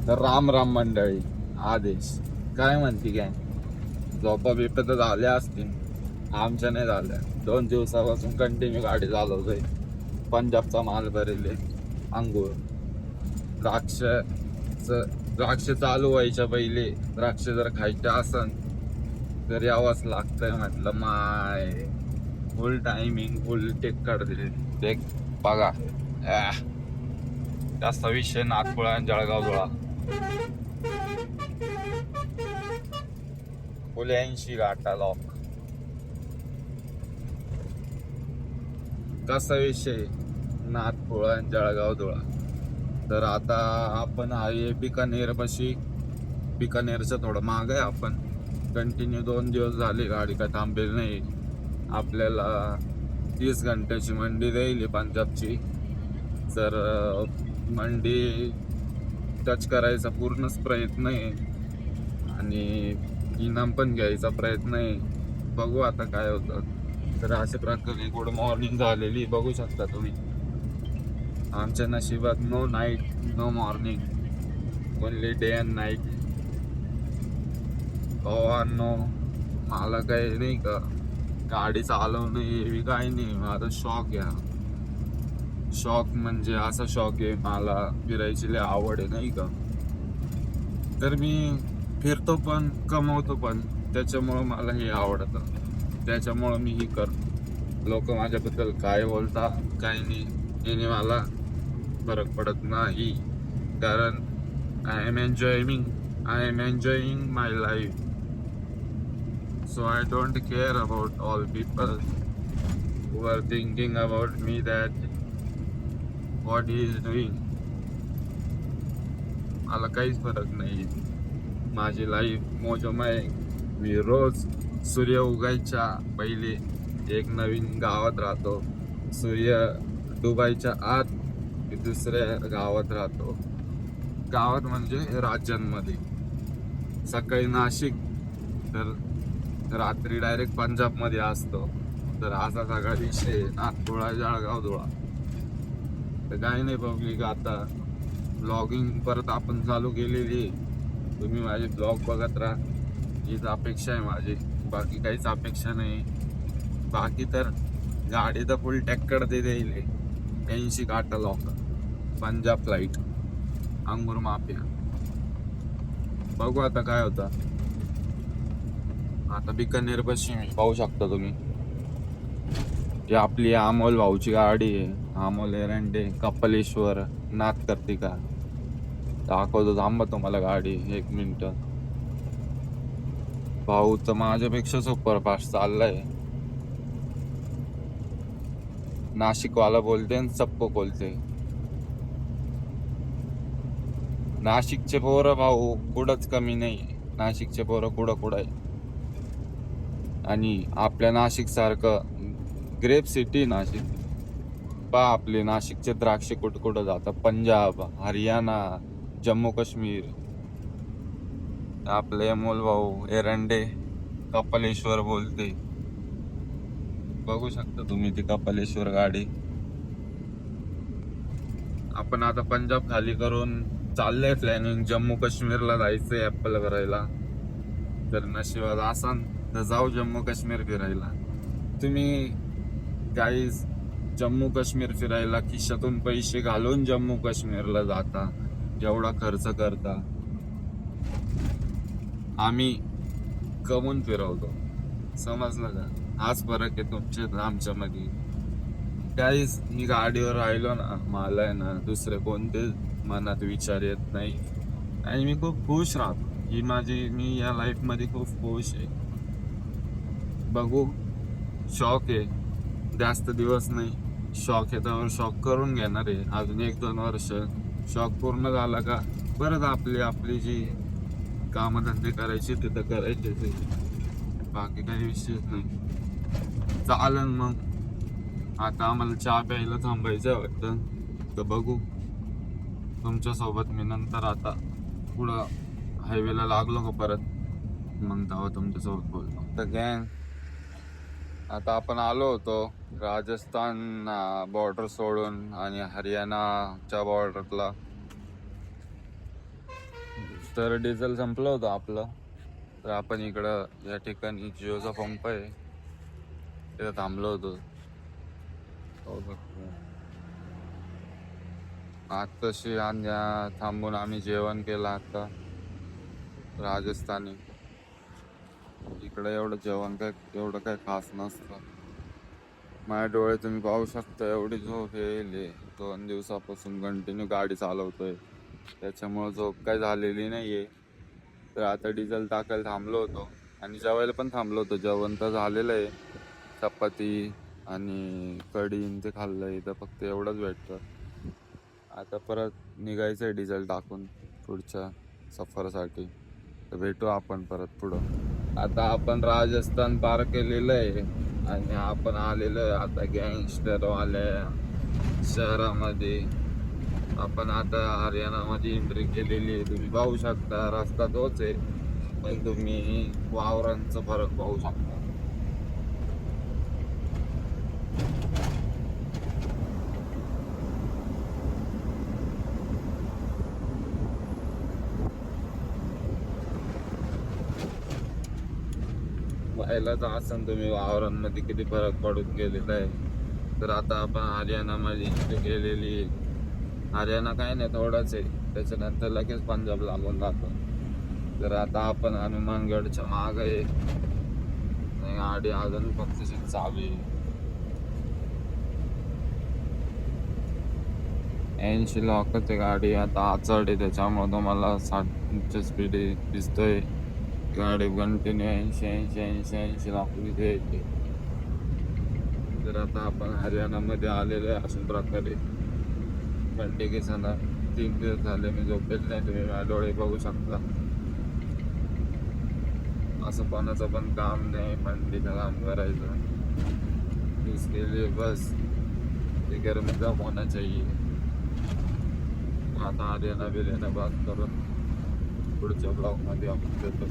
तर राम राम मंडळी. आदेश काय म्हणते काय, झोपा बिपा तर झाल्या असतील, आमच्या नाही झाल्या. 2 दिवसापासून कंटिन्यू गाडी चालवतोय. पंजाबचा माल भरेले, अंगूर, द्राक्ष. द्राक्ष चालू व्हायच्या पहिले द्राक्ष जर खायचे असन तर यावंच लागतंय. म्हटलं माय फुल टायमिंग फुल टेक काढते देख बघा. जास्त विषय नागपुळा आणि जळगाव धुळा फुल 80 गाठा लॉक. कसा विषय नागपुळा आणि जळगाव धुळा. तर आता आपण आहे बिकानेर पाशी. बिकानेरचं थोडं माग आहे. आपण कंटिन्यू 2 दिवस झाले गाडी काय थांबेल नाही. आपल्याला 30 घंट्याची मंडी देईल पंजाबची. तर मंडी टच करायचा पूर्णच प्रयत्न आहे आणि इनाम पण घ्यायचा प्रयत्न आहे. बघू आता काय होतं. तर अशा प्रकारे गुड मॉर्निंग झालेली बघू शकता तुम्ही. आमच्या नशिबात no night no morning, only day and night. No मला काही नाही का गाडी चालवणं हे काही नाही. माझा शॉक घ्या. शॉक म्हणजे असा शॉक आहे, मला फिरायची लय आवड आहे नाही का. तर मी फिरतो पण कमवतो पण, त्याच्यामुळं मला हे आवडतं. त्याच्यामुळं मी हे करतो. लोक माझ्याबद्दल काय बोलता काय नाही याने मला फरक पडत नाही. कारण I am enjoying my life. So I don't care about all people who are thinking about me that what he is doing. मला काहीच फरक नाही. माझी लाईफ मोजमय. मी रोज सूर्य उगायच्या पहिले एक नवीन गावात राहतो. सूर्य डुबायच्या आत मी दुसऱ्या गावात राहतो. गावात म्हणजे राज्यांमध्ये. सकाळी नाशिक तर रात्री डायरेक्ट पंजाबमध्ये असतो. तर असा सगळा विषय नागपुळा जळगाव धुळा. तर काही नाही पब्लिक, आता ब्लॉगिंग परत आपण चालू केलेली. तुम्ही माझे ब्लॉग बघत राहा, हीच अपेक्षा आहे माझी. बाकी काहीच अपेक्षा नाही. बाकी तर गाडी तर फुल टॅक्कर दे देईल. 80 गाठा लॉक, पंजाब फ्लाईट, अंगूर माफिया. बघू आता काय होतं. आता बिकानेर पाशी पाहू शकता तुम्ही, ही आपली अमोल भाऊची गाडी आहे. अमोल एरंडे, कपालेश्वर, नाथकर्तिका. दाखवतो थांबा तुम्हाला गाडी 1 मिनिट. भाऊ तर माझ्यापेक्षा सुपरफास्ट चाललाय. नाशिकवाला बोलते आणि सबको बोलते. नाशिकचे पोरं भाऊ कुठंच कमी नाही. नाशिकचे पोरं कुठं आहे. आणि आपल्या नाशिक सारखं ग्रेप सिटी नाशिक. पहा आपले नाशिकचे द्राक्ष कुठं जातात. पंजाब, हरियाणा, जम्मू काश्मीर. आपले अमोल भाऊ एरंडे कपालेश्वर बोलते. बघू शकता तुम्ही ती कपालेश्वर गाडी. आपण आता पंजाब खाली करून चाललंय प्लॅनिंग जम्मू काश्मीरला जायचंय ऍपल करायला. तर नशिबात असन तर जाऊ जम्मू काश्मीर फिरायला. तुम्ही गाईज जम्मू काश्मीर फिरायला खिशातून पैसे घालून जम्मू काश्मीरला जाता, जेवढा खर्च करता आम्ही कमवून फिरवतो. समजलं का? हाच फरक आहे तुमच्या आमच्या मध्ये. काहीच मी गाडीवर राहिलो ना, मला आहे ना दुसरे कोणते मनात विचार येत नाही आणि मी खूप खुश राहतो. मी या लाईफ मध्ये खूप खुश आहे. बघू, शॉक आहे, जास्त दिवस नाही. शॉक आहे त्यावर शॉक करून घेणार आहे. अजून 1-2 वर्ष शॉक पूर्ण झाला का परत आपली जी कामधंदे करायची तिथं करायचे ते. बाकी काही विषयच नाही. चालन मग. आता आम्हाला चहा प्यायला थांबायचं वाटतं. तर बघू तुमच्या सोबत मी नंतर. आता पुढं हायवेला लागलो का परत मग तेव्हा तुमच्यासोबत बोलतो. तर गँग आता आपण आलो होतो राजस्थान बॉर्डर सोडून आणि हरियाणाच्या बॉर्डरला. तर डिझेल संपलं होतं आपलं. तर आपण इकडं या ठिकाणी जिओचा पंप आहे तिथं थांबलो होतो. आताशी थांबून आम्ही जेवण केलं आता राजस्थानी. इकडे एवढं जेवण एवढं काय खास नसतं. माझ्या डोळे तुम्ही पाहू शकता, एवढी झोप येईल. 2 दिवसापासून कंटिन्यू गाडी चालवतोय, त्याच्यामुळे झोप काय झालेली नाहीये. तर आता डिझेल टाकायला थांबलो होतो आणि जेवायला पण थांबलो होतो. जेवण तर झालेलं आहे, चपाती आणि कढी ते खाल्लंय. तर फक्त एवढंच भेटतं. आता परत निघायचंय डिझेल टाकून पुढच्या सफरसाठी. तर भेटू आपण परत पुढं. आता आपण राजस्थान पार केलेलं आहे आणि आपण आलेलो आहे आता गँगस्टरवाल्या शहरामध्ये. आपण आता हरियाणामध्ये एंट्री केलेली आहे. तुम्ही पाहू शकता रस्ता तोच आहे, पण तुम्ही वावरांचा फरक पाहू शकता. पाहिलं तर असं तुम्ही वावरांमध्ये किती फरक पडून गेलेला आहे. तर आता आपण हरियाणामध्ये एंट्री केलेली आहे. हरियाणा काय नाही थोडाच आहे, त्याच्यानंतर लगेच पंजाब लागून जातो. तर आता आपण हनुमानगडच्या माग आहे. गाडी अजून फक्त चालू आहे. 80 लॉकच आहे गाडी. आता आचड आहे त्याच्यामुळे तुम्हाला 60च्या स्पीड दिसतोय. गाडी कंटिन्यू 80 लाखून इथे येते. तर आता आपण हरियाणामध्ये आलेलो आहे अशा प्रकारे. पण ठीक आहे चला, 3 दिवस झाले मी झोपेल नाही. तुम्ही माझे डोळे बघू शकता. असं कोणाचं पण काम नाही, मंडीचं काम करायचं. इसके लिए बस घर में काम होना चाहिए. आता हरियाणा बिर्याणा बात करून पुढच्या ब्लॉगमध्ये आपण देतो.